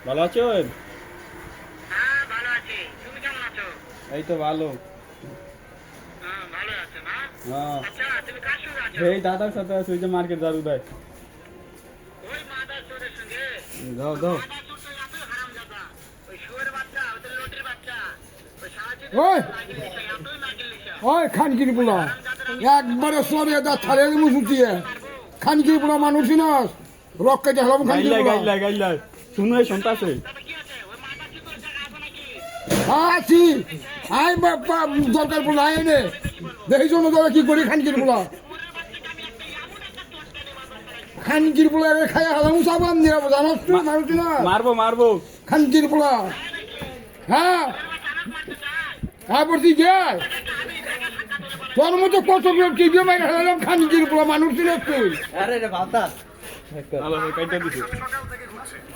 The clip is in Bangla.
ভালো আছো? হ্যাঁ ভালো আছি। তুমি কেমন আছো? এই তো ভালো। হ্যাঁ ভালো আছো না? হ্যাঁ, আচ্ছা তুমি কার সঙ্গে আছো? এই দাদার সাথে আছি, ওই যে মার্কেট যাবো তাই। ওই মাদার চোরের সঙ্গে? যাও ওই যাও। মাদার চোর তো এতই হারামজাদা। ওই শুয়োর বাচ্চা, ওদের লটির বাচ্চা। ওই সারাদিন ওই নাগিল নিশা, এতই নাগিল নিশা। ওই খানকির পোলা একবারে সরে দা থারে মুসুতিয়ে খানকির পোলা মানুষই না রক্কে দেখলাম খানকির গাইলাই পোলা গাইলাই গাইলাই, শুনো এই শুনতাছে। তবে কি আছে? ওই মাদার চোরের জায়গা আছে নাকি? আছি আই বাবা দরকার পোলা আই নে দেখি জন্য তোরা কি করি খানকির পোলা শুয়োরের বাচ্চাকে আমি একটা এমন একটা চোটকানি মারবো তারা। খানকির পোলা খাইয়া হালাম সাবান দিয়ে জানাস তুই মানুষই না মারবো মারবো। খানকির পোলা হ্যাঁ হ্যাঁ বলছি যায় তোর মতো কত টিভি মাইনে হারালাম খানকির পোলা মানুষই না তুই আরে রে বাতা, কাইটা দিছি।